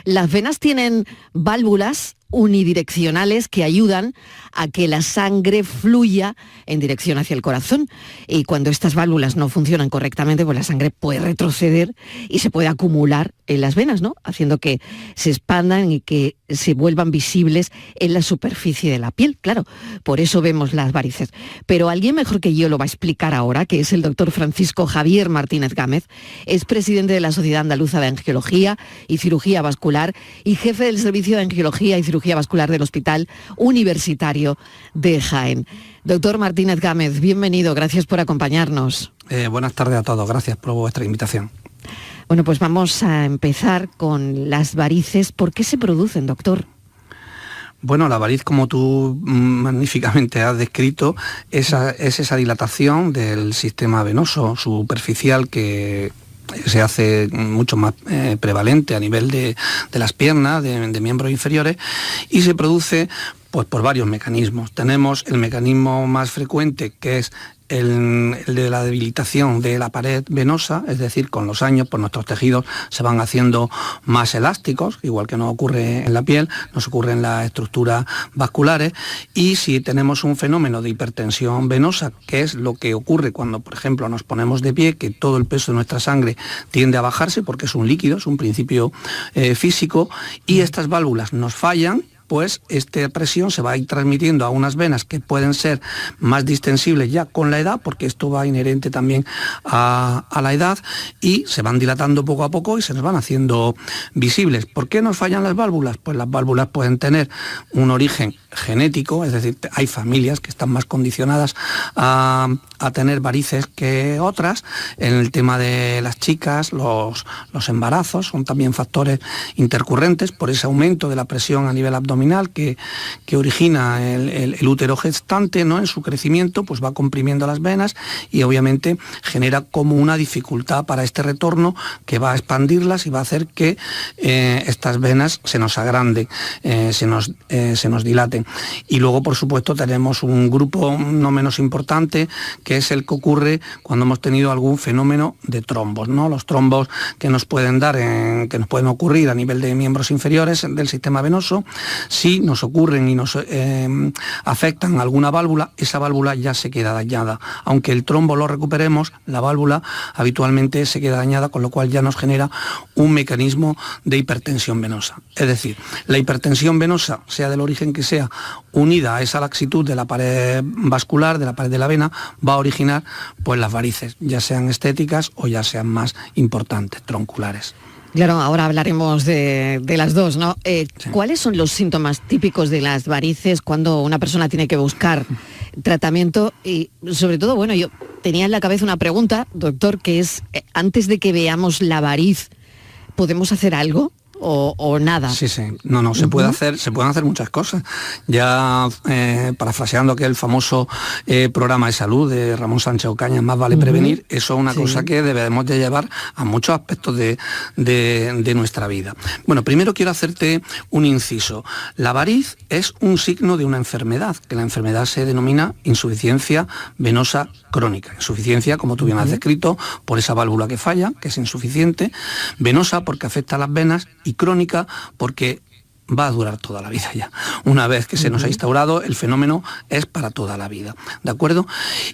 Las venas tienen válvulas unidireccionales que ayudan a que la sangre fluya en dirección hacia el corazón. Y cuando estas válvulas no funcionan correctamente, pues la sangre puede retroceder y se puede acumular en las venas, ¿no? Haciendo que se expandan y que se vuelvan visibles en la superficie de la piel. Claro, por eso vemos las varices. Pero alguien mejor que yo lo va a explicar ahora, que es el doctor Francisco Javier Martínez Gámez. Es presidente de la Sociedad Andaluza de Angiología y Cirugía Vascular y jefe del Servicio de Angiología y Cirugía Vascular del Hospital Universitario de Jaén. Doctor Martínez Gámez, bienvenido, gracias por acompañarnos. Buenas tardes a todos, gracias por vuestra invitación. Bueno, pues vamos a empezar con las varices. ¿Por qué se producen, doctor? Bueno, la variz, como tú magníficamente has descrito, es esa dilatación del sistema venoso superficial que se hace mucho más prevalente a nivel de las piernas, de miembros inferiores, y se produce pues por varios mecanismos. Tenemos el mecanismo más frecuente, que es el de la debilitación de la pared venosa, es decir, con los años pues nuestros tejidos se van haciendo más elásticos, igual que nos ocurre en la piel, nos ocurre en las estructuras vasculares, y si tenemos un fenómeno de hipertensión venosa, que es lo que ocurre cuando, por ejemplo, nos ponemos de pie, que todo el peso de nuestra sangre tiende a bajarse porque es un líquido, es un principio físico, y estas válvulas nos fallan, pues esta presión se va a ir transmitiendo a unas venas que pueden ser más distensibles ya con la edad, porque esto va inherente también a la edad, y se van dilatando poco a poco y se nos van haciendo visibles. ¿Por qué nos fallan las válvulas? Pues las válvulas pueden tener un origen genético, es decir, hay familias que están más condicionadas a tener varices que otras. En el tema de las chicas, los embarazos son también factores intercurrentes por ese aumento de la presión a nivel abdominal que origina el útero gestante, ¿no? En su crecimiento pues va comprimiendo las venas y obviamente genera como una dificultad para este retorno que va a expandirlas y va a hacer que estas venas se nos agranden, se nos dilaten. Y luego, por supuesto, tenemos un grupo no menos importante, que es el que ocurre cuando hemos tenido algún fenómeno de trombos, ¿no? Los trombos que nos pueden que nos pueden ocurrir a nivel de miembros inferiores del sistema venoso, si nos ocurren y nos afectan alguna válvula, esa válvula ya se queda dañada. Aunque el trombo lo recuperemos, la válvula habitualmente se queda dañada, con lo cual ya nos genera un mecanismo de hipertensión venosa. Es decir, la hipertensión venosa, sea del origen que sea, unida a esa laxitud de la pared vascular, de la pared de la vena, va a originar pues las varices, ya sean estéticas o ya sean más importantes, tronculares. Claro, ahora hablaremos de las dos, ¿no? Sí. ¿Cuáles son los síntomas típicos de las varices cuando una persona tiene que buscar tratamiento? Y sobre todo, bueno, yo tenía en la cabeza una pregunta, doctor, que es, antes de que veamos la variz, ¿podemos hacer algo? O nada. Sí, no, se pueden hacer muchas cosas. Ya parafraseando aquel famoso programa de salud de Ramón Sánchez Ocaña, Más vale prevenir, eso es una cosa que debemos de llevar a muchos aspectos de nuestra vida. Bueno, primero quiero hacerte un inciso. La variz es un signo de una enfermedad, que la enfermedad se denomina insuficiencia venosa crónica. Insuficiencia, como tú bien has descrito, por esa válvula que falla, que es insuficiente, venosa porque afecta a las venas, y crónica porque va a durar toda la vida ya. Una vez que se nos ha instaurado, el fenómeno es para toda la vida, ¿de acuerdo?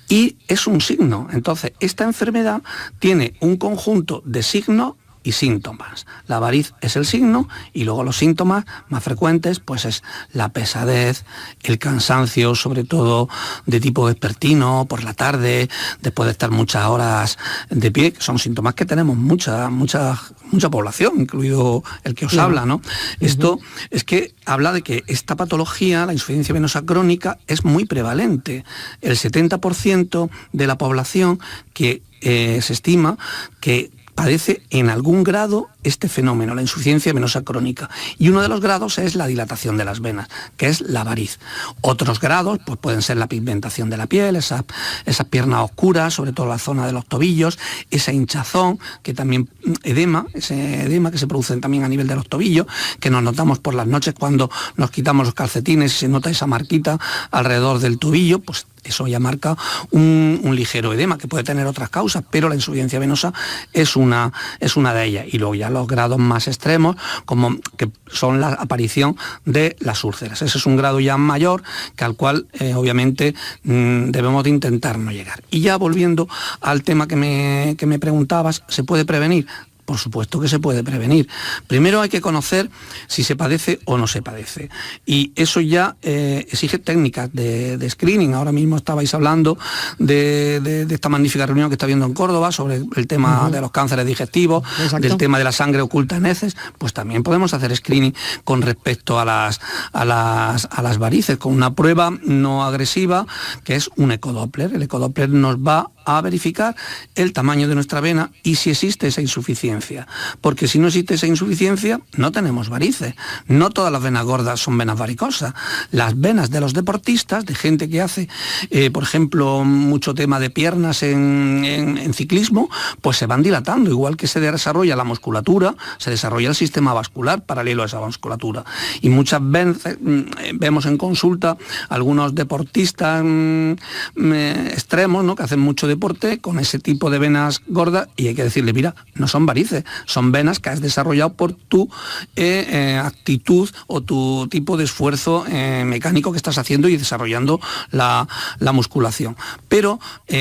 Y es un signo. Entonces, esta enfermedad tiene un conjunto de signos y síntomas. La variz es el signo y luego los síntomas más frecuentes pues es la pesadez, el cansancio, sobre todo de tipo vespertino, por la tarde, después de estar muchas horas de pie, que son síntomas que tenemos mucha población, incluido el que os habla, ¿no? Esto es que habla de que esta patología, la insuficiencia venosa crónica, es muy prevalente. El 70% de la población que se estima que padece en algún grado este fenómeno, la insuficiencia venosa crónica. Y uno de los grados es la dilatación de las venas, que es la variz. Otros grados pues pueden ser la pigmentación de la piel, esas piernas oscuras, sobre todo la zona de los tobillos, esa hinchazón, que también ese edema que se produce también a nivel de los tobillos, que nos notamos por las noches cuando nos quitamos los calcetines y se nota esa marquita alrededor del tobillo, pues eso ya marca un ligero edema, que puede tener otras causas, pero la insuficiencia venosa es una de ellas. Y luego ya los grados más extremos, como que son la aparición de las úlceras. Ese es un grado ya mayor, que al cual obviamente debemos de intentar no llegar. Y ya volviendo al tema que me preguntabas, ¿se puede prevenir? Por supuesto que se puede prevenir. Primero hay que conocer si se padece o no se padece. Y eso ya exige técnicas de screening. Ahora mismo estabais hablando de esta magnífica reunión que está habiendo en Córdoba sobre el tema de los cánceres digestivos, del tema de la sangre oculta en heces. Pues también podemos hacer screening con respecto a las varices, con una prueba no agresiva que es un ecodoppler. El ecodoppler nos va a verificar el tamaño de nuestra vena y si existe esa insuficiencia. Porque si no existe esa insuficiencia, no tenemos varices. No todas las venas gordas son venas varicosas. Las venas de los deportistas, de gente que hace, por ejemplo, mucho tema de piernas en ciclismo, pues se van dilatando. Igual que se desarrolla la musculatura, se desarrolla el sistema vascular paralelo a esa musculatura. Y muchas veces vemos en consulta algunos deportistas extremos, ¿no?, que hacen mucho deporte con ese tipo de venas gordas, y hay que decirle, mira, no son varices, son venas que has desarrollado por tu actitud o tu tipo de esfuerzo mecánico que estás haciendo y desarrollando la musculación. Pero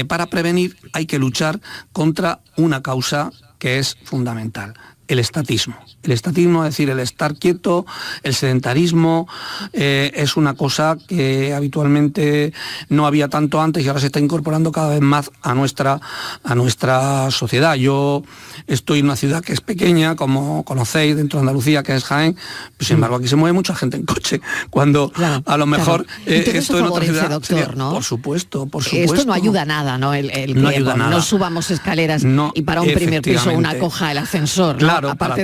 para prevenir hay que luchar contra una causa que es fundamental: el estatismo. El estatismo, es decir, el estar quieto, el sedentarismo, es una cosa que habitualmente no había tanto antes y ahora se está incorporando cada vez más a nuestra sociedad. Yo estoy en una ciudad que es pequeña, como conocéis, dentro de Andalucía, que es Jaén, sin embargo aquí se mueve mucha gente en coche, cuando a lo mejor esto en otra ciudad, doctor, sería, ¿no? Por supuesto. Esto no ayuda nada, ¿no? No ayuda nada. No subamos escaleras y para un primer piso una coja el ascensor, ¿no? Claro, aparte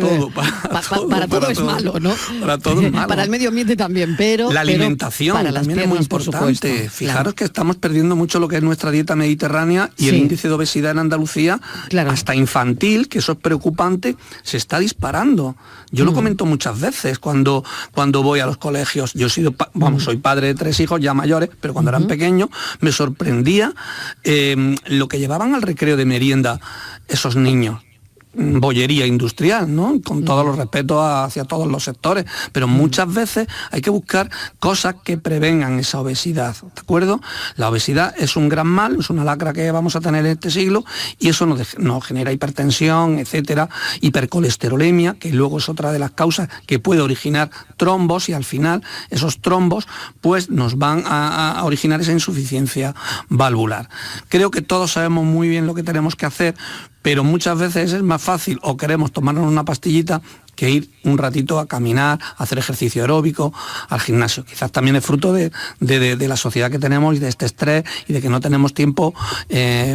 para todo es malo, ¿no? Para todo es malo. Para el medio ambiente también, pero la alimentación para también es muy importante. Fijaros que estamos perdiendo mucho lo que es nuestra dieta mediterránea y el índice de obesidad en Andalucía, hasta infantil, que eso es preocupante, se está disparando. Yo lo comento muchas veces cuando voy a los colegios. Yo he sido, soy padre de 3 hijos ya mayores, pero cuando eran pequeños me sorprendía lo que llevaban al recreo de merienda esos niños. Bollería industrial, ¿no? Con todos los respetos hacia todos los sectores, pero muchas veces hay que buscar cosas que prevengan esa obesidad, ¿de acuerdo? La obesidad es un gran mal, es una lacra que vamos a tener en este siglo y eso nos genera hipertensión, etcétera, hipercolesterolemia, que luego es otra de las causas que puede originar trombos, y al final esos trombos pues nos van a originar esa insuficiencia valvular. Creo que todos sabemos muy bien lo que tenemos que hacer, pero muchas veces es más fácil o queremos tomarnos una pastillita que ir un ratito a caminar, a hacer ejercicio aeróbico, al gimnasio. Quizás también es fruto de la sociedad que tenemos y de este estrés y de que no tenemos tiempo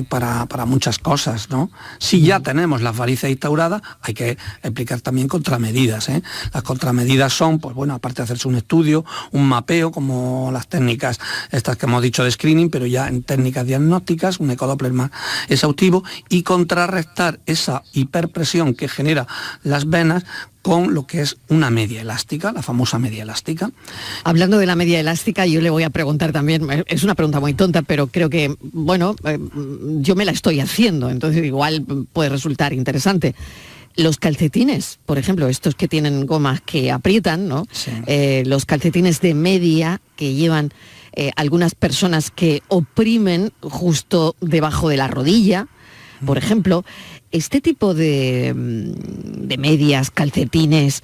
para muchas cosas, ¿no? Si ya tenemos las varices instauradas, hay que aplicar también contramedidas, ¿eh? Las contramedidas son, pues bueno, aparte de hacerse un estudio, un mapeo, como las técnicas estas que hemos dicho de screening, pero ya en técnicas diagnósticas, un ecodoppler más exhaustivo, y contrarrestar esa hiperpresión que genera las venas con lo que es una media elástica, la famosa media elástica. Hablando de la media elástica, yo le voy a preguntar también, es una pregunta muy tonta, pero creo que, bueno, yo me la estoy haciendo, entonces igual puede resultar interesante. Los calcetines, por ejemplo, estos que tienen gomas que aprietan, ¿no? Sí. Los calcetines de media que llevan algunas personas que oprimen justo debajo de la rodilla, por ejemplo. ¿Este tipo de medias, calcetines,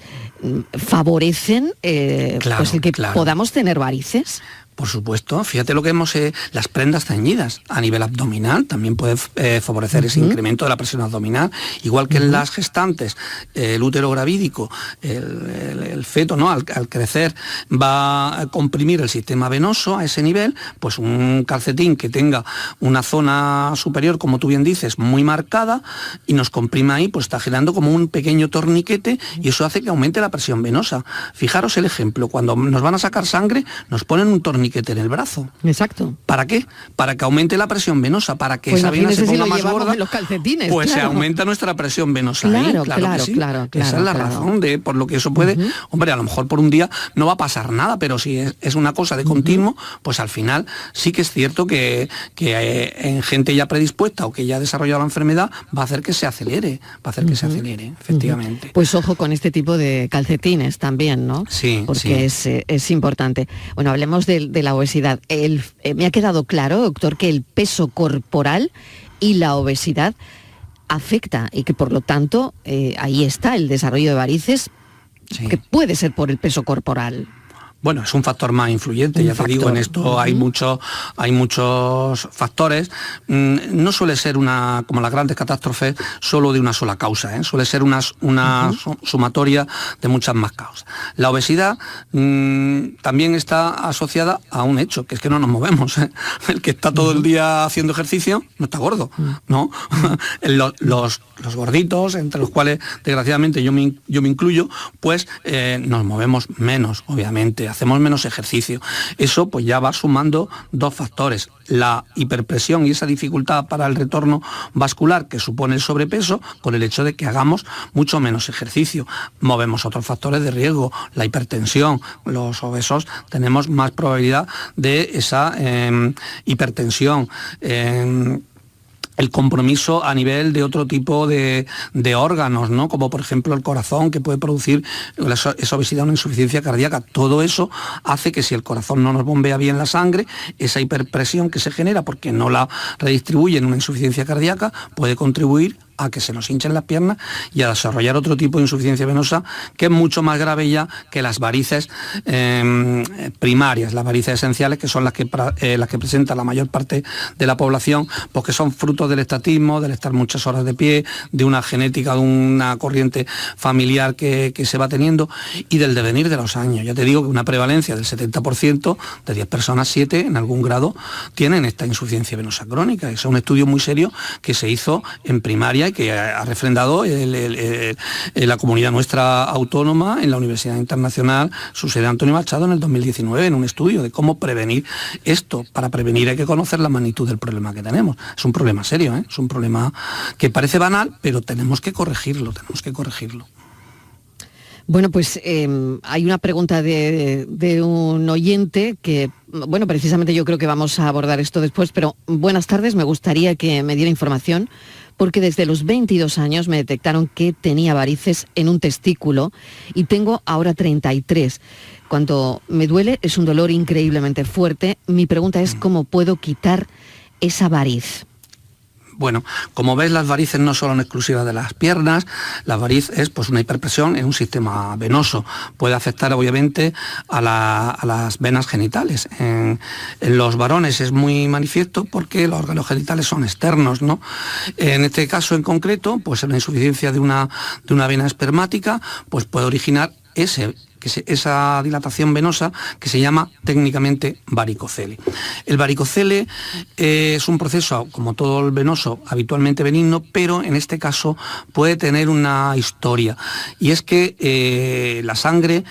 favorecen pues el que podamos tener varices? Por supuesto, fíjate lo que hemos, las prendas ceñidas a nivel abdominal también puede favorecer ese incremento de la presión abdominal, igual que en las gestantes, el útero gravídico, el feto, ¿no? Al crecer va a comprimir el sistema venoso a ese nivel, pues un calcetín que tenga una zona superior, como tú bien dices, muy marcada y nos comprima ahí, pues está generando como un pequeño torniquete y eso hace que aumente la presión venosa. Fijaros el ejemplo, cuando nos van a sacar sangre, nos ponen un torniquete torniquete en el brazo. Exacto. ¿Para qué? Para que aumente la presión venosa, para que Pues esa vena se ponga si lo más gorda. En los calcetines, pues claro. se aumenta nuestra presión venosa. Claro, ahí, claro, que sí. claro. Esa es la razón de por lo que eso puede. Hombre, a lo mejor por un día no va a pasar nada, pero si es una cosa de continuo, pues al final sí que es cierto que en gente ya predispuesta o que ya ha desarrollado la enfermedad va a hacer que se acelere, efectivamente. Pues ojo con este tipo de calcetines también, ¿no? Sí, porque es importante. Bueno, hablemos de la obesidad. Me ha quedado claro, doctor, que el peso corporal y la obesidad afecta y que por lo tanto ahí está el desarrollo de varices, que puede ser por el peso corporal. Bueno, es un factor más influyente, te digo, en esto hay muchos factores. No suele ser como las grandes catástrofes, solo de una sola causa, suele ser una sumatoria de muchas más causas. La obesidad también está asociada a un hecho, que es que no nos movemos. El que está todo el día haciendo ejercicio no está gordo, ¿no? Los gorditos, entre los cuales desgraciadamente yo me incluyo, pues nos movemos menos, obviamente. Hacemos menos ejercicio. Eso pues ya va sumando dos factores, la hiperpresión y esa dificultad para el retorno vascular que supone el sobrepeso, con el hecho de que hagamos mucho menos ejercicio. Movemos otros factores de riesgo, la hipertensión. Los obesos tenemos más probabilidad de esa hipertensión. El compromiso a nivel de otro tipo de órganos, ¿no? Como por ejemplo el corazón, que puede producir esa obesidad, una insuficiencia cardíaca. Todo eso hace que si el corazón no nos bombea bien la sangre, esa hiperpresión que se genera porque no la redistribuye en una insuficiencia cardíaca, puede contribuir a que se nos hinchen las piernas y a desarrollar otro tipo de insuficiencia venosa que es mucho más grave ya que las varices primarias, las varices esenciales, que son las que presenta la mayor parte de la población, porque son frutos del estatismo, del estar muchas horas de pie, de una genética, de una corriente familiar que se va teniendo y del devenir de los años. Ya te digo que una prevalencia del 70%, de 10 personas, 7 en algún grado tienen esta insuficiencia venosa crónica. Es un estudio muy serio que se hizo en primaria y que ha refrendado la comunidad nuestra autónoma en la Universidad Internacional, su sede Antonio Machado, en el 2019, en un estudio de cómo prevenir esto. Para prevenir hay que conocer la magnitud del problema que tenemos. Es un problema serio, es un problema que parece banal, pero tenemos que corregirlo. Bueno, pues hay una pregunta de un oyente que, bueno, precisamente yo creo que vamos a abordar esto después, pero buenas tardes, me gustaría que me diera información, porque desde los 22 años me detectaron que tenía varices en un testículo y tengo ahora 33. Cuando me duele es un dolor increíblemente fuerte. Mi pregunta es ¿cómo puedo quitar esa variz? Bueno, como ves, las varices no son exclusivas de las piernas. La variz es pues una hiperpresión en un sistema venoso. Puede afectar obviamente a las venas genitales. En los varones es muy manifiesto porque los órganos genitales son externos, ¿no? En este caso en concreto, pues una insuficiencia de una vena espermática pues puede originar esa dilatación venosa que se llama técnicamente varicocele. El varicocele es un proceso, como todo el venoso, habitualmente benigno, pero en este caso puede tener una historia, y es que la sangre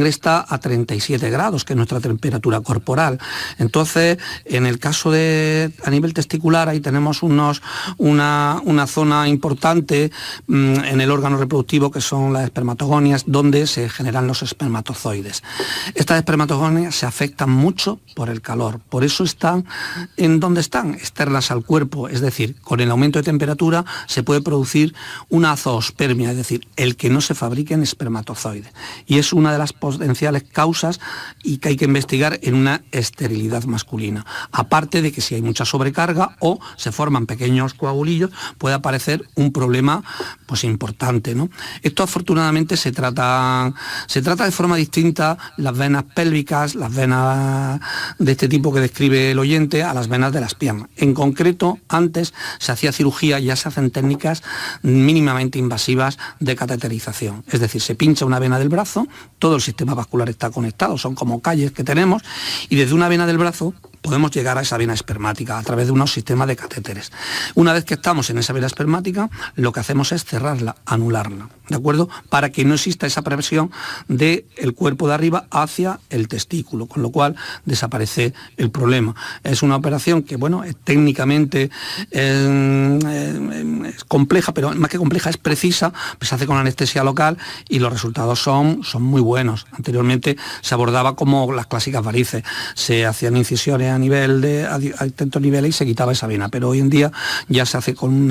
está a 37 grados, que es nuestra temperatura corporal. Entonces, en el caso a nivel testicular, ahí tenemos una zona importante en el órgano reproductivo, que son las espermatogonias, donde se generan los espermatozoides. Estas espermatogonias se afectan mucho por el calor, por eso están en donde están, externas al cuerpo, es decir, con el aumento de temperatura se puede producir una zoospermia, es decir, el que no se fabriquen espermatozoides, y es una de las potenciales causas y que hay que investigar en una esterilidad masculina, aparte de que si hay mucha sobrecarga o se forman pequeños coagulillos puede aparecer un problema pues importante, ¿no? Esto afortunadamente se trata de forma distinta las venas pélvicas, las venas de este tipo que describe el oyente, a las venas de las piernas. En concreto, antes se hacía cirugía, ya se hacen técnicas mínimamente invasivas de cateterización. Es decir, se pincha una vena del brazo, todo el sistema vascular está conectado, son como calles que tenemos, y desde una vena del brazo podemos llegar a esa vena espermática a través de unos sistemas de catéteres. Una vez que estamos en esa vena espermática, lo que hacemos es cerrarla, anularla, ¿de acuerdo? Para que no exista esa presión del cuerpo de arriba hacia el testículo, con lo cual desaparece el problema. Es una operación que, bueno, técnicamente es compleja, pero más que compleja es precisa, pues se hace con anestesia local y los resultados son muy buenos. Anteriormente se abordaba como las clásicas varices, se hacían incisiones a distintos niveles y se quitaba esa vena, pero hoy en día ya se hace con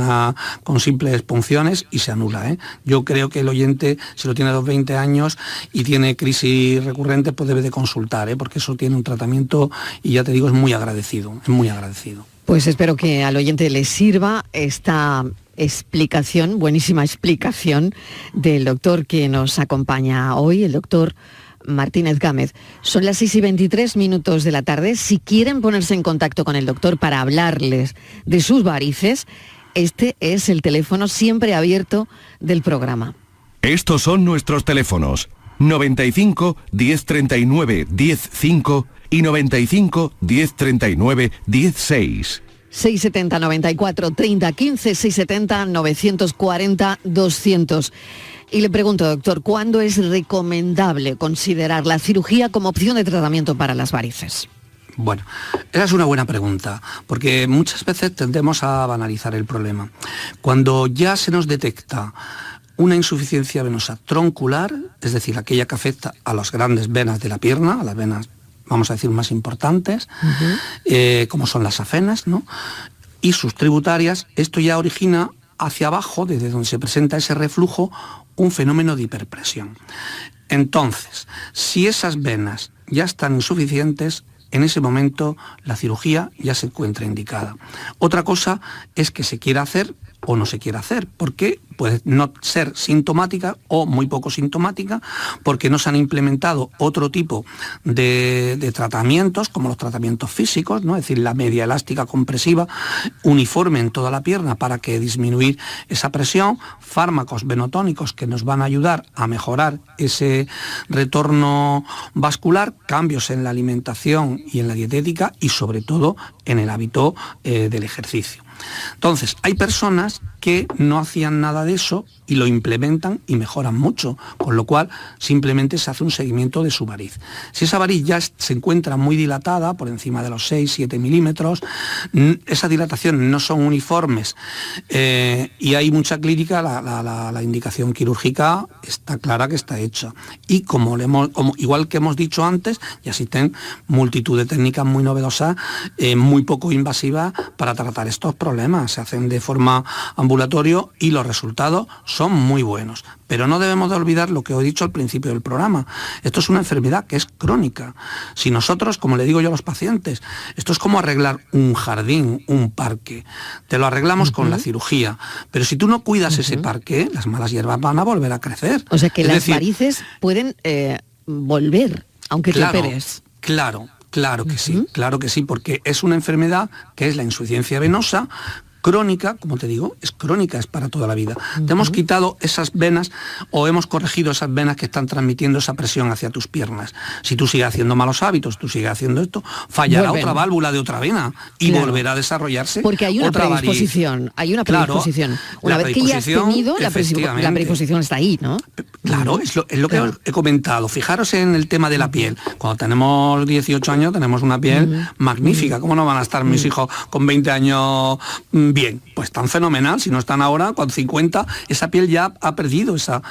simples punciones y se anula, ¿eh? Yo creo que el oyente, si lo tiene a los 20 años y tiene crisis recurrentes, pues debe de consultar, ¿eh? Porque eso tiene un tratamiento y ya te digo, es muy agradecido, es muy agradecido. Pues espero que al oyente le sirva esta explicación, buenísima explicación del doctor que nos acompaña hoy, el doctor Martínez Gámez. Son las 6:23 de la tarde. Si quieren ponerse en contacto con el doctor para hablarles de sus varices, este es el teléfono siempre abierto del programa. Estos son nuestros teléfonos: 95 1039 105 y 95 1039 16. 670 94 30 15, 670 940 200. Y le pregunto, doctor, ¿cuándo es recomendable considerar la cirugía como opción de tratamiento para las varices? Bueno, esa es una buena pregunta, porque muchas veces tendemos a banalizar el problema. Cuando ya se nos detecta una insuficiencia venosa troncular, es decir, aquella que afecta a las grandes venas de la pierna, a las venas, vamos a decir, más importantes, como son las safenas, ¿no?, y sus tributarias, esto ya origina hacia abajo, desde donde se presenta ese reflujo, un fenómeno de hiperpresión. Entonces, si esas venas ya están insuficientes, en ese momento la cirugía ya se encuentra indicada. Otra cosa es que se quiera hacer o no se quiera hacer, porque puede no ser sintomática o muy poco sintomática, porque no se han implementado otro tipo de tratamientos, como los tratamientos físicos, ¿no? Es decir, la media elástica compresiva uniforme en toda la pierna para que disminuir esa presión, fármacos venotónicos que nos van a ayudar a mejorar ese retorno vascular, cambios en la alimentación y en la dietética y sobre todo en el hábito del ejercicio. Entonces, hay personas que no hacían nada de eso y lo implementan y mejoran mucho, con lo cual simplemente se hace un seguimiento de su variz. Si esa variz ya se encuentra muy dilatada, por encima de los 6-7 milímetros, esa dilatación no son uniformes y hay mucha clínica, la indicación quirúrgica está clara que está hecha. Y como igual que hemos dicho antes, ya existen multitud de técnicas muy novedosas, muy poco invasivas para tratar estos problemas. Se hacen de forma ambulatorio y los resultados son muy buenos. Pero no debemos de olvidar lo que he dicho al principio del programa. Esto es una enfermedad que es crónica. Si nosotros, como le digo yo a los pacientes, esto es como arreglar un jardín, un parque. Te lo arreglamos con la cirugía. Pero si tú no cuidas ese parque, las malas hierbas van a volver a crecer. O sea que las varices pueden volver, aunque te operes. Claro que sí, porque es una enfermedad que es la insuficiencia venosa crónica, como te digo, es crónica, es para toda la vida. Te hemos quitado esas venas o hemos corregido esas venas que están transmitiendo esa presión hacia tus piernas. Si tú sigues haciendo malos hábitos, tú sigues haciendo esto, fallará otra válvula de otra vena y volverá a desarrollarse. Porque hay una predisposición, Una vez que ya has tenido, la predisposición está ahí, ¿no? Claro, es lo que he comentado. Fijaros en el tema de la piel. Cuando tenemos 18 años tenemos una piel magnífica. ¿Cómo no van a estar mis hijos con 20 años bien? Pues tan fenomenal. Si no están ahora, con 50, esa piel ya ha perdido esa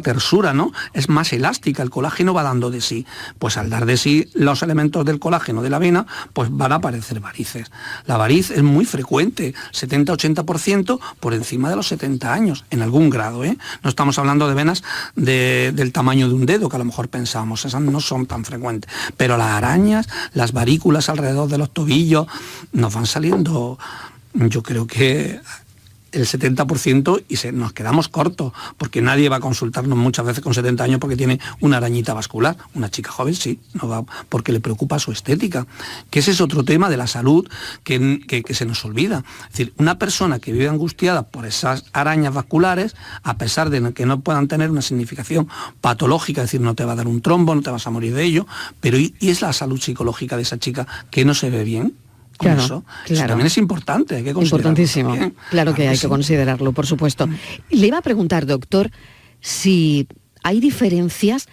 tersura, ¿no? Es más elástica, el colágeno va dando de sí. Pues al dar de sí los elementos del colágeno de la vena, pues van a aparecer varices. La variz es muy frecuente, 70-80% por encima de los 70 años, en algún grado, ¿eh? No estamos hablando de venas del tamaño de un dedo, que a lo mejor pensamos, esas no son tan frecuentes. Pero las arañas, las varículas alrededor de los tobillos, nos van saliendo, yo creo que el 70% y nos quedamos cortos, porque nadie va a consultarnos muchas veces con 70 años porque tiene una arañita vascular. Una chica joven sí, no va porque le preocupa su estética, que ese es otro tema de la salud que se nos olvida. Es decir, una persona que vive angustiada por esas arañas vasculares, a pesar de que no puedan tener una significación patológica, es decir, no te va a dar un trombo, no te vas a morir de ello, pero ¿y es la salud psicológica de esa chica que no se ve bien? Claro, eso también es importante, hay que considerarlo. Importantísimo. También. Claro que hay que considerarlo, por supuesto. Le iba a preguntar, doctor, si hay diferencias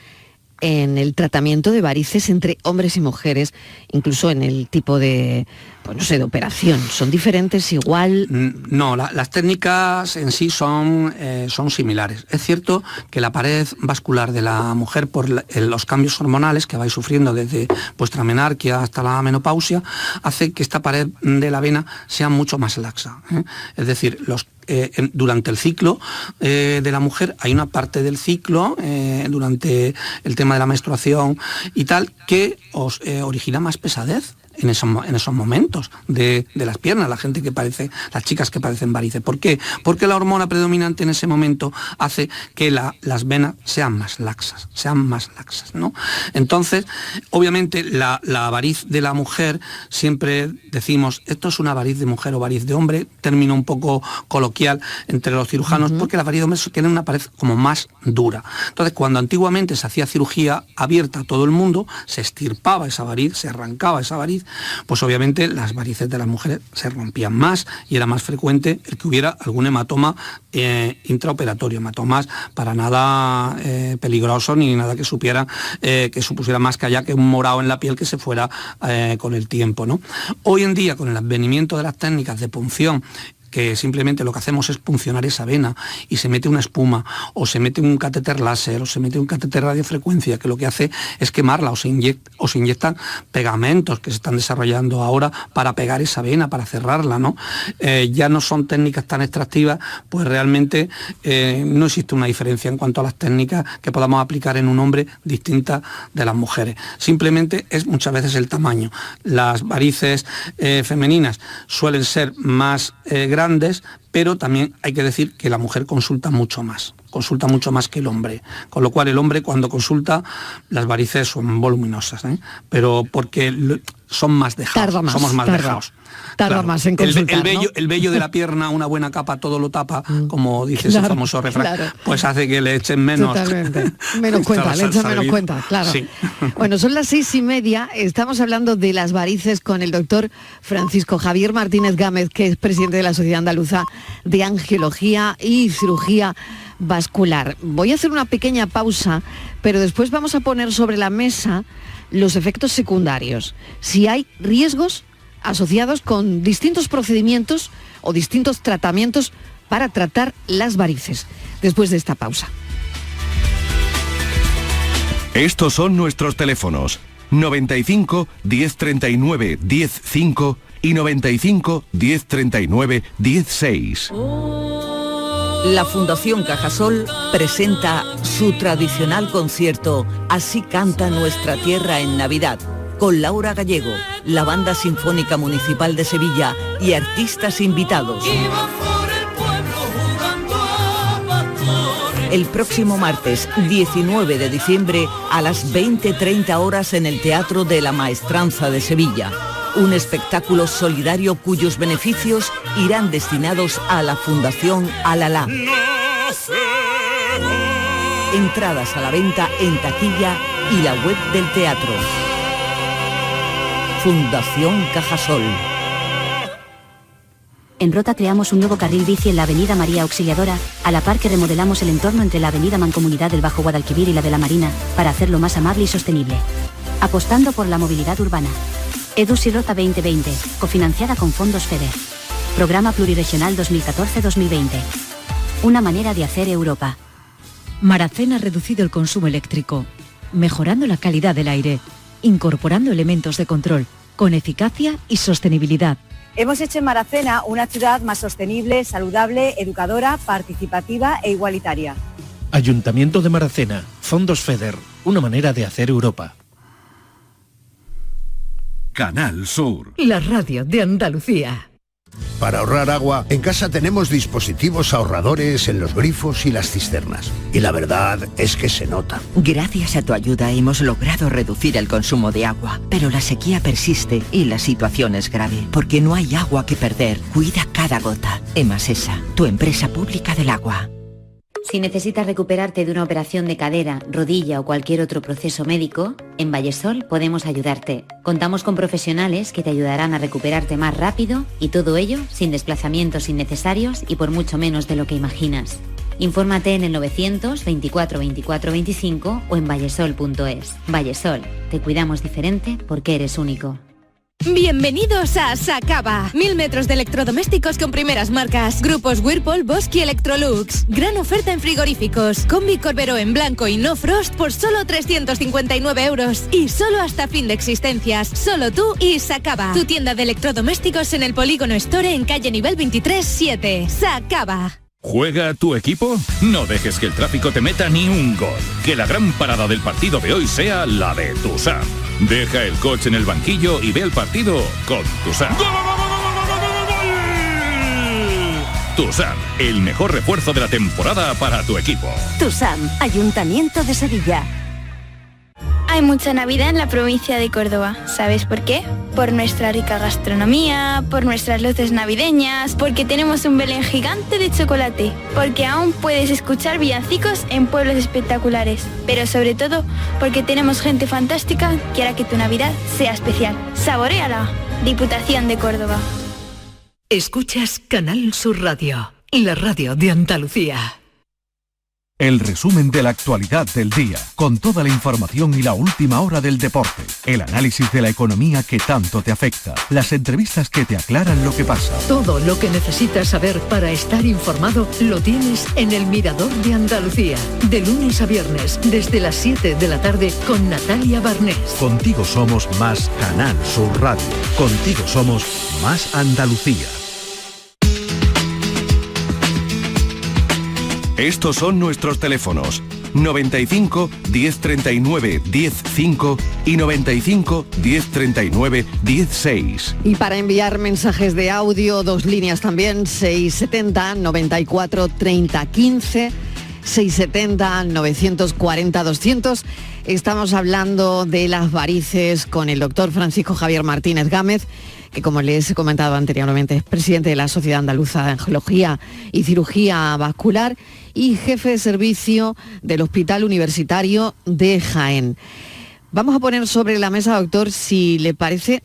en el tratamiento de varices entre hombres y mujeres, incluso en el tipo de, pues no sé, de operación. ¿Son diferentes, igual? No, las técnicas en sí son similares. Es cierto que la pared vascular de la mujer, por los cambios hormonales que vais sufriendo desde vuestra menarquia hasta la menopausia, hace que esta pared de la vena sea mucho más laxa. Es decir, durante el ciclo de la mujer hay una parte del ciclo, durante el tema de la menstruación y tal, que os origina más pesadez en esos momentos de las piernas, las chicas que padecen varices. ¿Por qué? Porque la hormona predominante en ese momento hace que las venas sean más laxas, ¿no? Entonces, obviamente, la variz de la mujer, siempre decimos, esto es una variz de mujer o variz de hombre, término un poco coloquial entre los cirujanos, porque la variz de hombre tiene una pared como más dura. Entonces, cuando antiguamente se hacía cirugía abierta a todo el mundo, se extirpaba esa variz, se arrancaba esa variz, pues obviamente las varices de las mujeres se rompían más y era más frecuente el que hubiera algún hematoma intraoperatorio, hematomas para nada peligrosos ni nada que supusiera más que allá que un morado en la piel que se fuera con el tiempo, ¿no? Hoy en día, con el advenimiento de las técnicas de punción, que simplemente lo que hacemos es puncionar esa vena y se mete una espuma, o se mete un catéter láser, o se mete un catéter radiofrecuencia, que lo que hace es quemarla, o se inyectan pegamentos que se están desarrollando ahora para pegar esa vena, para cerrarla, ¿no? Ya no son técnicas tan extractivas, pues realmente no existe una diferencia en cuanto a las técnicas que podamos aplicar en un hombre distintas de las mujeres. Simplemente es muchas veces el tamaño. Las varices femeninas suelen ser más grandes, pero también hay que decir que la mujer consulta mucho más que el hombre, con lo cual el hombre cuando consulta las varices son voluminosas, pero porque son más dejados, somos más dejados. Tarda más en consultar, el vello de la pierna, una buena capa todo lo tapa, como dice ese famoso refrán, pues hace que le echen menos. Totalmente. Menos cuenta, le echan menos cuenta, claro. Sí. Bueno, son las 6:30, estamos hablando de las varices con el doctor Francisco Javier Martínez Gámez, que es presidente de la Sociedad Andaluza de Angiología y Cirugía Vascular. Voy a hacer una pequeña pausa, pero después vamos a poner sobre la mesa los efectos secundarios. Si hay riesgos asociados con distintos procedimientos o distintos tratamientos para tratar las varices. Después de esta pausa. Estos son nuestros teléfonos: 95 1039 105 y 95 1039 16. La Fundación Cajasol presenta su tradicional concierto Así canta nuestra tierra en Navidad, con Laura Gallego, la Banda Sinfónica Municipal de Sevilla y artistas invitados. El próximo martes 19 de diciembre a las 20:30 horas en el Teatro de la Maestranza de Sevilla. Un espectáculo solidario cuyos beneficios irán destinados a la Fundación Alalá. Entradas a la venta en taquilla y la web del teatro. Fundación Cajasol. En Rota creamos un nuevo carril bici en la avenida María Auxiliadora, a la par que remodelamos el entorno entre la avenida Mancomunidad del Bajo Guadalquivir y la de la Marina, para hacerlo más amable y sostenible. Apostando por la movilidad urbana. EDUSI Rota 2020, cofinanciada con fondos FEDER. Programa Pluriregional 2014-2020. Una manera de hacer Europa. Maracén ha reducido el consumo eléctrico, mejorando la calidad del aire, incorporando elementos de control, con eficacia y sostenibilidad. Hemos hecho en Maracena una ciudad más sostenible, saludable, educadora, participativa e igualitaria. Ayuntamiento de Maracena, fondos FEDER, una manera de hacer Europa. Canal Sur. La radio de Andalucía. Para ahorrar agua, en casa tenemos dispositivos ahorradores en los grifos y las cisternas. Y la verdad es que se nota. Gracias a tu ayuda hemos logrado reducir el consumo de agua, pero la sequía persiste y la situación es grave, porque no hay agua que perder. Cuida cada gota. Emasesa, tu empresa pública del agua. Si necesitas recuperarte de una operación de cadera, rodilla o cualquier otro proceso médico, en Vallesol podemos ayudarte. Contamos con profesionales que te ayudarán a recuperarte más rápido y todo ello sin desplazamientos innecesarios y por mucho menos de lo que imaginas. Infórmate en el 924 24 25 o en vallesol.es. Vallesol, te cuidamos diferente porque eres único. Bienvenidos a Sacaba. 1000 metros de electrodomésticos con primeras marcas. Grupos Whirlpool, Bosch y Electrolux. Gran oferta en frigoríficos. Combi Corbero en blanco y no frost por solo 359 euros. Y solo hasta fin de existencias. Solo tú y Sacaba. Tu tienda de electrodomésticos en el Polígono Store en calle nivel 23-7. Sacaba. ¿Juega tu equipo? No dejes que el tráfico te meta ni un gol. Que la gran parada del partido de hoy sea la de Tusam. Deja el coche en el banquillo y ve el partido con Tusam. Tusam, el mejor refuerzo de la temporada para tu equipo. Tusam, Ayuntamiento de Sevilla. Hay mucha Navidad en la provincia de Córdoba. ¿Sabes por qué? Por nuestra rica gastronomía, por nuestras luces navideñas, porque tenemos un Belén gigante de chocolate, porque aún puedes escuchar villancicos en pueblos espectaculares, pero sobre todo porque tenemos gente fantástica que hará que tu Navidad sea especial. ¡Saboréala! Diputación de Córdoba. Escuchas Canal Sur Radio, la radio de Andalucía. El resumen de la actualidad del día, con toda la información y la última hora del deporte, el análisis de la economía que tanto te afecta, las entrevistas que te aclaran lo que pasa. Todo lo que necesitas saber para estar informado lo tienes en El Mirador de Andalucía, de lunes a viernes, desde las 7 de la tarde con Natalia Barnés. Contigo somos más Canal Sur Radio. Contigo somos más Andalucía. Estos son nuestros teléfonos 95 1039 105 y 95 1039 16. Y para enviar mensajes de audio, 2 líneas también, 670 94 30 15, 670 940 200. Estamos hablando de las varices con el doctor Francisco Javier Martínez Gámez, que como les he comentado anteriormente es presidente de la Sociedad Andaluza de Angiología y Cirugía Vascular y jefe de servicio del Hospital Universitario de Jaén. Vamos a poner sobre la mesa, doctor, si le parece,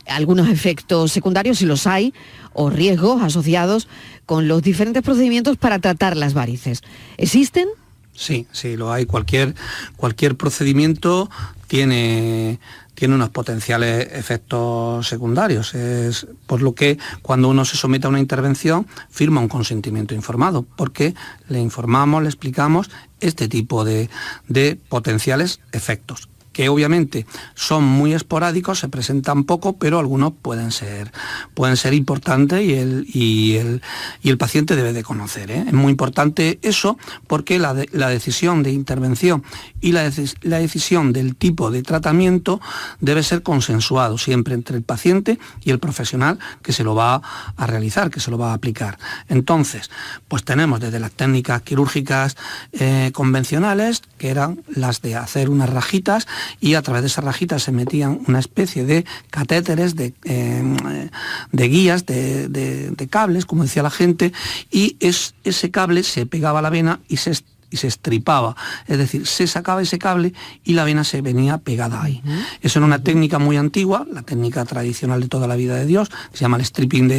algunos efectos secundarios, si los hay, o riesgos asociados con los diferentes procedimientos para tratar las varices. ¿Existen? Sí, lo hay. Cualquier procedimiento tiene unos potenciales efectos secundarios. Es por lo que cuando uno se somete a una intervención firma un consentimiento informado, porque le informamos, le explicamos este tipo de potenciales efectos, que obviamente son muy esporádicos, se presentan poco, pero algunos pueden ser importantes y el paciente debe de conocer, ¿eh? Es muy importante eso, porque la decisión de intervención y la decisión del tipo de tratamiento debe ser consensuado siempre entre el paciente y el profesional que se lo va a realizar, que se lo va a aplicar. Entonces, pues tenemos desde las técnicas quirúrgicas convencionales, que eran las de hacer unas rajitas, y a través de esas rajitas se metían una especie de catéteres, de guías, de cables, como decía la gente, y ese cable se pegaba a la vena y se estripaba, es decir, se sacaba ese cable y la vena se venía pegada ahí. Eso era una técnica muy antigua, la técnica tradicional de toda la vida de Dios, que se llama el stripping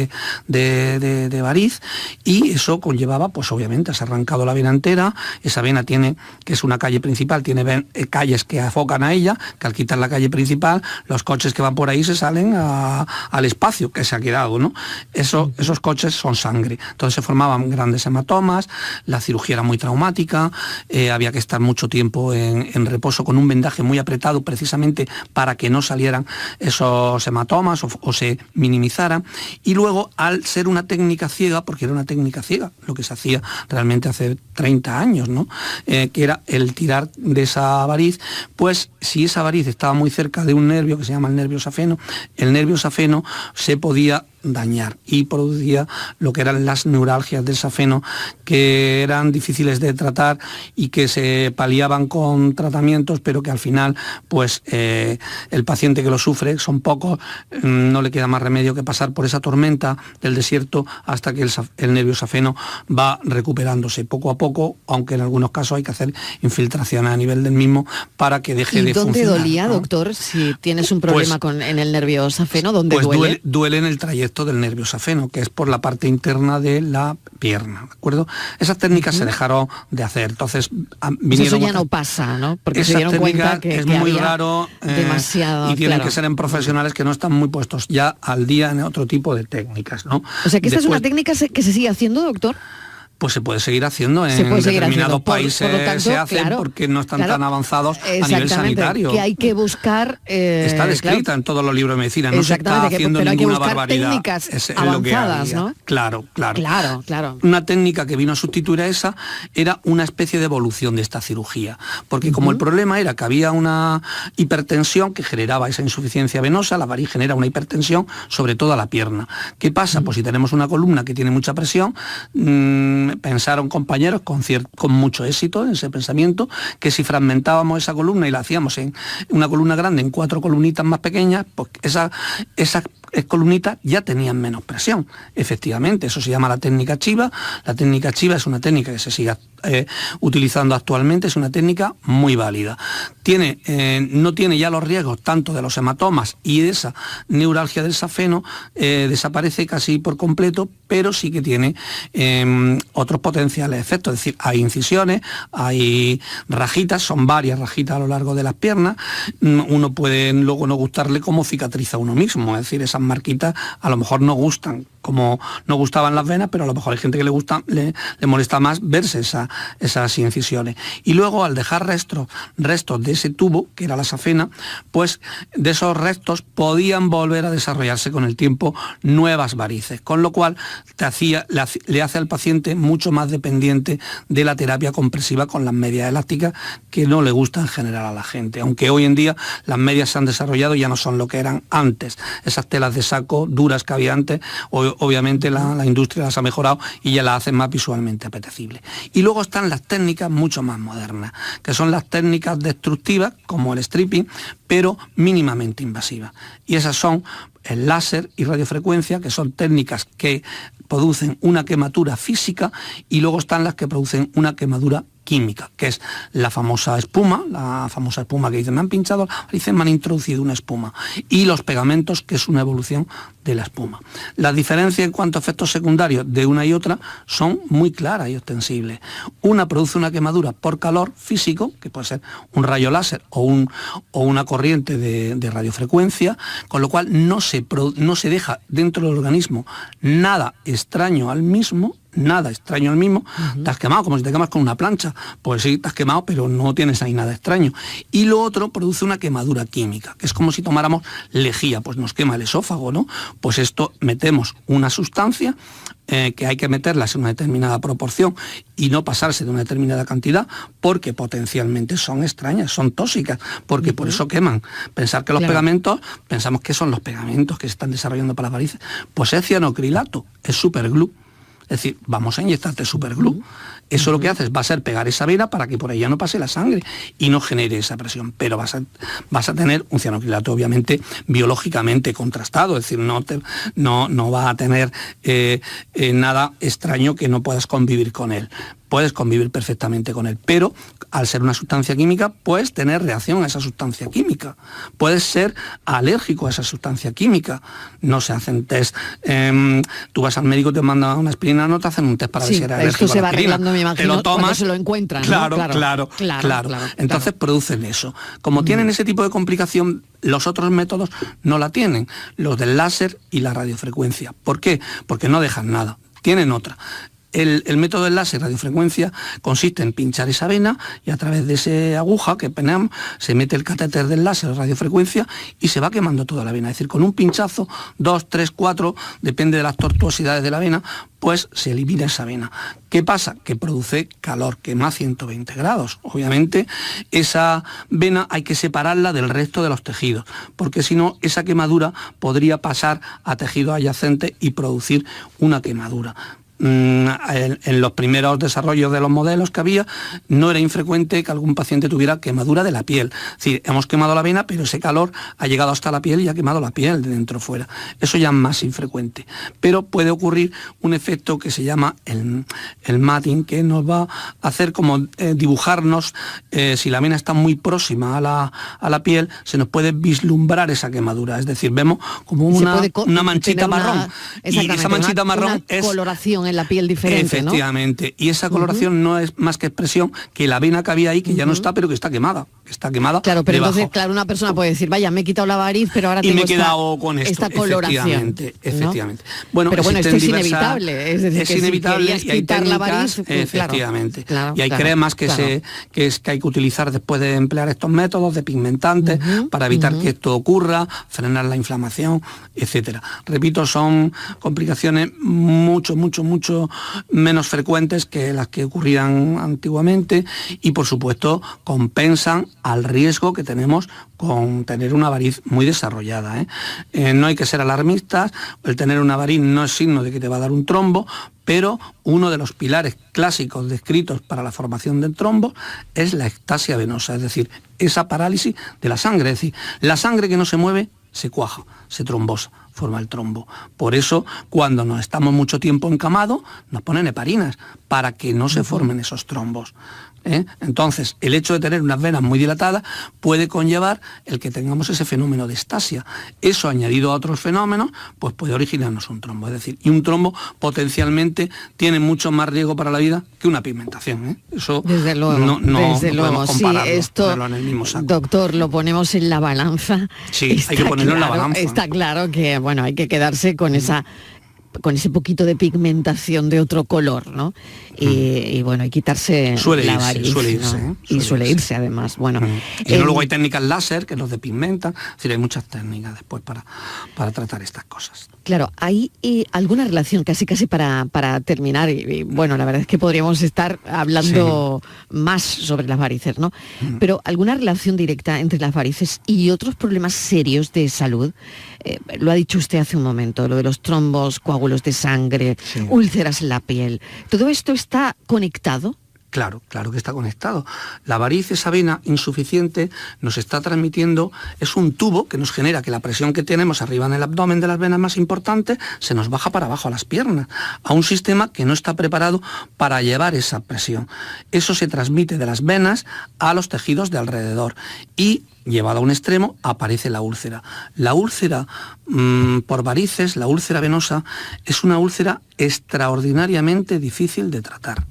de variz, y eso conllevaba, pues obviamente, has arrancado la vena entera, esa vena tiene, que es una calle principal, tiene calles que afocan a ella, que al quitar la calle principal, los coches que van por ahí se salen al espacio que se ha quedado, ¿no? Esos coches son sangre, entonces se formaban grandes hematomas, la cirugía era muy traumática, había que estar mucho tiempo en reposo con un vendaje muy apretado precisamente para que no salieran esos hematomas o se minimizaran. Y luego, al ser una técnica ciega, porque era una técnica ciega, lo que se hacía realmente hace 30 años, ¿no? Que era el tirar de esa variz, pues si esa variz estaba muy cerca de un nervio que se llama el nervio safeno se podía dañar, y producía lo que eran las neuralgias del safeno, que eran difíciles de tratar y que se paliaban con tratamientos, pero que al final pues el paciente que lo sufre, son pocos, no le queda más remedio que pasar por esa tormenta del desierto hasta que el nervio safeno va recuperándose poco a poco, aunque en algunos casos hay que hacer infiltraciones a nivel del mismo para que deje de funcionar. ¿Y dónde dolía, doctor? Si tienes un problema en el nervio safeno, ¿dónde duele? Duele en el trayecto del nervio safeno, que es por la parte interna de la pierna, ¿de acuerdo? Esas técnicas se dejaron de hacer, entonces vinieron... Eso ya no pasa, ¿no? Porque se dieron cuenta que es muy raro demasiado, y tienen que ser en profesionales que no están muy puestos ya al día en otro tipo de técnicas, ¿no? O sea, que esta es una técnica que se sigue haciendo, doctor. Pues se puede seguir haciendo en determinados países, por lo tanto, se hacen porque no están tan avanzados a nivel sanitario. Que hay que buscar... está descrita en todos los libros de medicina, no se está haciendo ninguna barbaridad. Técnicas avanzadas, ¿no? Claro. Una técnica que vino a sustituir a esa era una especie de evolución de esta cirugía, porque como el problema era que había una hipertensión que generaba esa insuficiencia venosa, la variz genera una hipertensión sobre toda la pierna. ¿Qué pasa? Pues si tenemos una columna que tiene mucha presión, pensaron compañeros con mucho éxito en ese pensamiento, que si fragmentábamos esa columna y la hacíamos en una columna grande en 4 columnitas más pequeñas, pues esas columnitas ya tenían menos presión. Efectivamente, eso se llama la técnica Chiba. La técnica Chiba es una técnica que se sigue utilizando actualmente, es una técnica muy válida. No tiene ya los riesgos tanto de los hematomas y de esa neuralgia del safeno, desaparece casi por completo, pero sí que tiene otros potenciales efectos, es decir, hay incisiones, hay rajitas, son varias rajitas a lo largo de las piernas, uno puede luego no gustarle cómo cicatriza uno mismo, es decir, esas marquitas a lo mejor no gustan, como no gustaban las venas, pero a lo mejor hay gente que le molesta más verse esas incisiones. Y luego al dejar restos de ese tubo, que era la safena, pues de esos restos podían volver a desarrollarse con el tiempo nuevas varices, con lo cual le hace al paciente mucho más dependiente de la terapia compresiva con las medias elásticas, que no le gusta en general a la gente, aunque hoy en día las medias se han desarrollado y ya no son lo que eran antes. Esas telas de saco duras que había antes, obviamente la industria las ha mejorado y ya las hacen más visualmente apetecibles. Y luego están las técnicas mucho más modernas, que son las técnicas destructivas, como el stripping, pero mínimamente invasivas. Y esas son el láser y radiofrecuencia, que son técnicas que producen una quemadura física, y luego están las que producen una quemadura química, que es la famosa espuma que dicen, me han pinchado, dicen, me han introducido una espuma, y los pegamentos, que es una evolución de la espuma. Las diferencias en cuanto a efectos secundarios de una y otra son muy claras y ostensibles. Una produce una quemadura por calor físico, que puede ser un rayo láser o una corriente de radiofrecuencia, con lo cual no se deja dentro del organismo nada extraño al mismo, te has quemado, como si te quemas con una plancha, pues sí, te has quemado, pero no tienes ahí nada extraño. Y lo otro produce una quemadura química, que es como si tomáramos lejía, pues nos quema el esófago, ¿no? Pues esto, metemos una sustancia, que hay que meterlas en una determinada proporción y no pasarse de una determinada cantidad, porque potencialmente son extrañas, son tóxicas, porque por eso queman. Pensar que los pegamentos, pensamos que son los pegamentos que se están desarrollando para las varices, pues es cianocrilato, es superglue. Es decir, vamos a inyectarte superglue. Eso lo que haces va a ser pegar esa vena para que por ella no pase la sangre y no genere esa presión, pero vas a tener un cianocrilato obviamente biológicamente contrastado, es decir, no va a tener nada extraño que no puedas convivir con él. Puedes convivir perfectamente con él, pero al ser una sustancia química puedes tener reacción a esa sustancia química, puedes ser alérgico a esa sustancia química. No se hacen test, tú vas al médico, te manda una aspirina, no te hacen un test para ver si eres alérgico a la aspirina, me imagino, te lo tomas, se lo encuentran, claro. Entonces producen eso. Como tienen ese tipo de complicación, los otros métodos no la tienen, los del láser y la radiofrecuencia. ¿Por qué? Porque no dejan nada, tienen otra. El método del láser radiofrecuencia consiste en pinchar esa vena y a través de esa aguja que ponemos se mete el catéter del láser radiofrecuencia y se va quemando toda la vena. Es decir, con un pinchazo, 2, 3, 4, depende de las tortuosidades de la vena, pues se elimina esa vena. ¿Qué pasa? Que produce calor, quema a 120 grados. Obviamente, esa vena hay que separarla del resto de los tejidos, porque si no, esa quemadura podría pasar a tejidos adyacentes y producir una quemadura. En los primeros desarrollos de los modelos que había, no era infrecuente que algún paciente tuviera quemadura de la piel. Es decir, hemos quemado la vena, pero ese calor ha llegado hasta la piel y ha quemado la piel de dentro fuera. Eso ya es más infrecuente. Pero puede ocurrir un efecto que se llama el matting, que nos va a hacer como dibujarnos, si la vena está muy próxima a la piel, se nos puede vislumbrar esa quemadura. Es decir, vemos como una manchita marrón. Y esa manchita marrón es coloración en la piel diferente, efectivamente, ¿no? Y esa coloración no es más que expresión que la vena que había ahí, que ya no está, pero que está quemada. Claro, pero debajo. Entonces, claro, una persona puede decir, vaya, me he quitado la variz, pero ahora tengo esta coloración. Efectivamente. ¿No? Bueno, esto es inevitable. Es decir, es inevitable y hay técnicas, la variz, efectivamente. Y hay cremas que hay que utilizar después de emplear estos métodos de pigmentantes para evitar que esto ocurra, frenar la inflamación, etcétera. Repito, son complicaciones mucho menos frecuentes que las que ocurrían antiguamente y, por supuesto, compensan al riesgo que tenemos con tener una variz muy desarrollada. No hay que ser alarmistas, el tener una variz no es signo de que te va a dar un trombo, pero uno de los pilares clásicos descritos para la formación del trombo es la ectasia venosa, es decir, esa parálisis de la sangre. Es decir, la sangre que no se mueve se cuaja, se trombosa, forma el trombo. Por eso, cuando nos estamos mucho tiempo encamados, nos ponen heparinas para que no se formen esos trombos. Entonces, el hecho de tener unas venas muy dilatadas puede conllevar el que tengamos ese fenómeno de estasia. Eso, añadido a otros fenómenos, pues puede originarnos un trombo. Es decir, y un trombo potencialmente tiene mucho más riesgo para la vida que una pigmentación. Eso desde luego, no podemos compararlo, sí, esto, ponerlo en el mismo saco. Doctor, lo ponemos en la balanza. Sí, hay que ponerlo en la balanza. Está claro que, bueno, hay que quedarse con ese poquito de pigmentación de otro color, ¿no? Y bueno, y quitarse la variz. Suele irse además. Bueno, y luego hay técnicas láser que los depigmentan. Es decir, hay muchas técnicas después para tratar estas cosas. Claro, hay alguna relación, casi para terminar, y bueno, la verdad es que podríamos estar hablando más sobre las varices, ¿no? Pero alguna relación directa entre las varices y otros problemas serios de salud. Lo ha dicho usted hace un momento, lo de los trombos, coágulos de sangre, úlceras en la piel. ¿Todo esto está conectado? Claro que está conectado. La variz, esa vena insuficiente, nos está transmitiendo, es un tubo que nos genera que la presión que tenemos arriba en el abdomen de las venas más importantes se nos baja para abajo a las piernas, a un sistema que no está preparado para llevar esa presión. Eso se transmite de las venas a los tejidos de alrededor y, llevado a un extremo, aparece la úlcera. La úlcera por varices, la úlcera venosa, es una úlcera extraordinariamente difícil de tratar.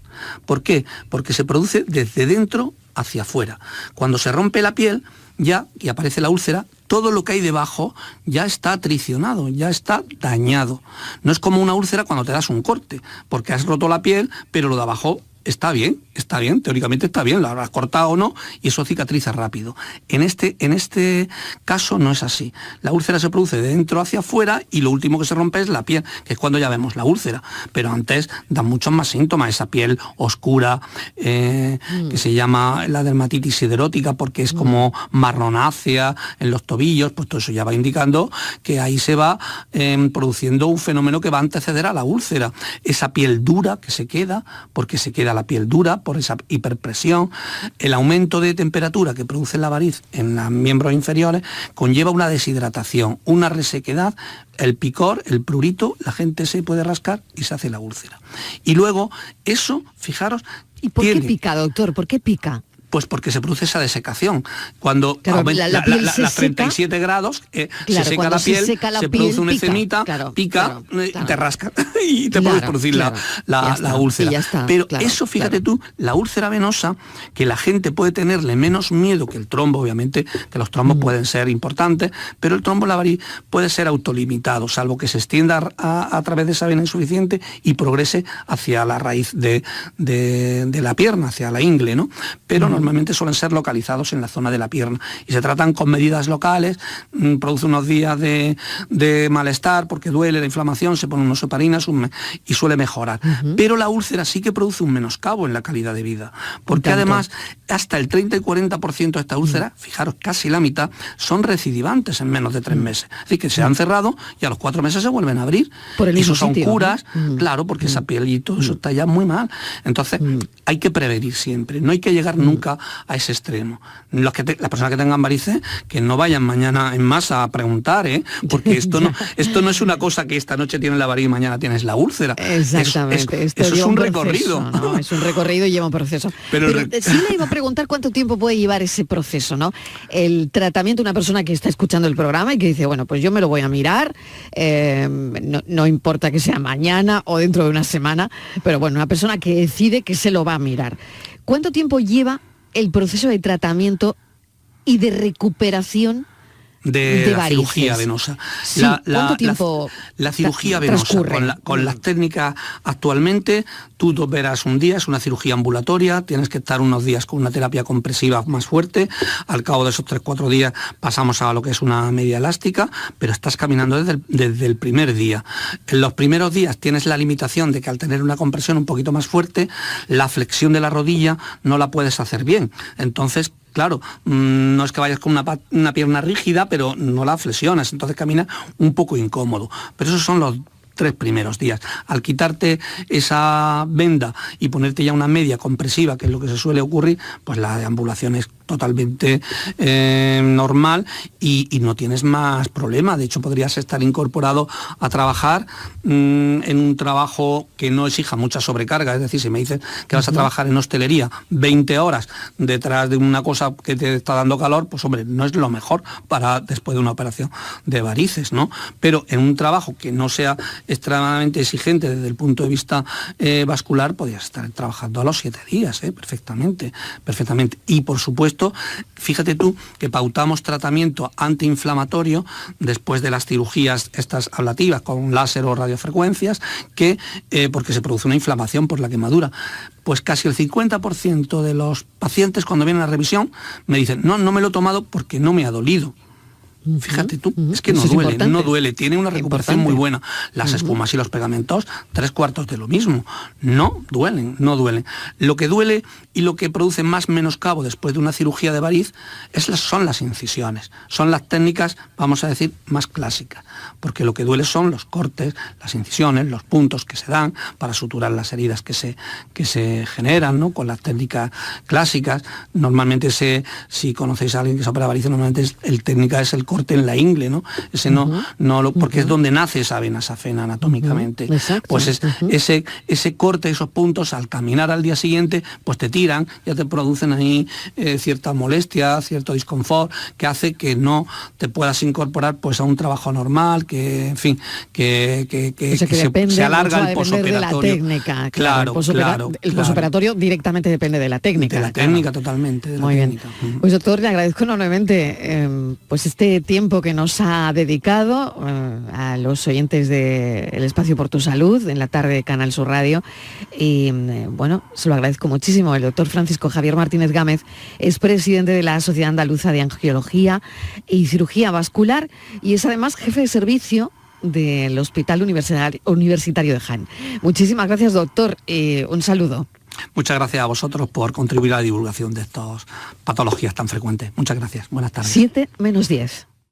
¿Por qué? Porque se produce desde dentro hacia afuera. Cuando se rompe la piel y aparece la úlcera, todo lo que hay debajo ya está atricionado, ya está dañado. No es como una úlcera cuando te das un corte, porque has roto la piel, pero lo de abajo está bien, teóricamente está bien, lo habrás cortado o no, y eso cicatriza rápido. En este caso no es así. La úlcera se produce de dentro hacia afuera y lo último que se rompe es la piel, que es cuando ya vemos la úlcera. Pero antes dan muchos más síntomas, esa piel oscura, que se llama la dermatitis siderótica, porque es como marronácea en los tobillos, pues todo eso ya va indicando que ahí se va produciendo un fenómeno que va a anteceder a la úlcera. Esa piel dura que se queda, porque se queda la piel dura por esa hiperpresión, el aumento de temperatura que produce la variz en los miembros inferiores conlleva una deshidratación, una resequedad, el picor, el prurito, la gente se puede rascar y se hace la úlcera. Y luego eso, fijaros... ¿Y por qué pica, doctor? ¿Por qué pica? Pues porque se produce esa desecación. Cuando aumenta la piel las 37 grados, se seca la piel, se produce una ecemita, pica y te rasca y te puedes producir la úlcera. Pero eso, fíjate tú, la úlcera venosa, que la gente puede tenerle menos miedo que el trombo, obviamente, que los trombos pueden ser importantes, pero el trombo de la variz puede ser autolimitado, salvo que se extienda a través de esa vena insuficiente y progrese hacia la raíz de la pierna, hacia la ingle, ¿no? Pero normalmente suelen ser localizados en la zona de la pierna y se tratan con medidas locales, produce unos días de malestar porque duele la inflamación, se ponen unos heparinas y suele mejorar. Pero la úlcera sí que produce un menoscabo en la calidad de vida, porque además hasta el 30 y 40% de esta úlcera, fijaros, casi la mitad, son recidivantes en menos de 3 meses. Es decir, que se han cerrado y a los 4 meses se vuelven a abrir. Y eso son curas, claro, porque esa piel y todo eso está ya muy mal. Entonces, hay que prevenir siempre, no hay que llegar nunca a ese extremo. Las personas que tengan varices, que no vayan mañana en masa a preguntar, porque esto no es una cosa que esta noche tienes la variz y mañana tienes la úlcera. Exactamente. Eso es un recorrido. ¿No? Es un recorrido y lleva un proceso. Pero sí le iba a preguntar cuánto tiempo puede llevar ese proceso, ¿no? El tratamiento, una persona que está escuchando el programa y que dice, bueno, pues yo me lo voy a mirar, no importa que sea mañana o dentro de una semana, pero bueno, una persona que decide que se lo va a mirar. ¿Cuánto tiempo lleva el proceso de tratamiento y de recuperación de la cirugía venosa? Sí, ¿cuánto tiempo la cirugía venosa con las técnicas actualmente, tú te operas un día, es una cirugía ambulatoria, tienes que estar unos días con una terapia compresiva más fuerte, al cabo de esos 3-4 días pasamos a lo que es una media elástica, pero estás caminando desde el primer día. En los primeros días tienes la limitación de que al tener una compresión un poquito más fuerte, la flexión de la rodilla no la puedes hacer bien. Entonces, claro, no es que vayas con una pierna rígida, pero no la flexionas, entonces camina un poco incómodo. Pero esos son los 3 primeros días. Al quitarte esa venda y ponerte ya una media compresiva, que es lo que se suele ocurrir, pues la deambulación es totalmente normal y no tienes más problema. De hecho, podrías estar incorporado a trabajar en un trabajo que no exija mucha sobrecarga. Es decir, si me dices que vas a trabajar en hostelería 20 horas detrás de una cosa que te está dando calor, pues hombre, no es lo mejor para después de una operación de varices, ¿no? Pero en un trabajo que no sea extremadamente exigente desde el punto de vista vascular, podrías estar trabajando a los 7 días, perfectamente. Y por supuesto, fíjate tú que pautamos tratamiento antiinflamatorio después de las cirugías estas ablativas con láser o radiofrecuencias, porque se produce una inflamación por la quemadura. Pues casi el 50% de los pacientes cuando vienen a revisión me dicen, no me lo he tomado porque no me ha dolido. Fíjate tú, es que no duele, tiene una recuperación muy buena. Las espumas y los pegamentos, 3/4 de lo mismo. No duelen. Lo que duele y lo que produce más menoscabo después de una cirugía de variz son las incisiones. Son las técnicas, vamos a decir, más clásicas. Porque lo que duele son los cortes, las incisiones, los puntos que se dan para suturar las heridas que se generan, ¿no? Con las técnicas clásicas. Normalmente, si conocéis a alguien que se opera varices, normalmente el técnica es el corte en la ingle, ¿no? Ese porque es donde nace esa vena safena anatómicamente. Pues ese corte, esos puntos, al caminar al día siguiente, pues te tiran, ya te producen ahí cierta molestia, cierto disconfort, que hace que no te puedas incorporar pues a un trabajo normal, que en fin, que se alarga el posoperatorio. De la técnica, claro. El posoperatorio directamente depende de la técnica. De la técnica, totalmente. Muy bien. Pues doctor, le agradezco enormemente pues este tiempo que nos ha dedicado a los oyentes del Espacio por tu Salud en la tarde de Canal Sur Radio y bueno, se lo agradezco muchísimo. El doctor Francisco Javier Martínez Gámez es presidente de la Sociedad Andaluza de Angiología y Cirugía Vascular y es además jefe de servicio del Hospital Universitario de Jaén. Muchísimas gracias, doctor, y un saludo. Muchas gracias a vosotros por contribuir a la divulgación de estas patologías tan frecuentes. Muchas gracias. Buenas tardes. 7 menos 10.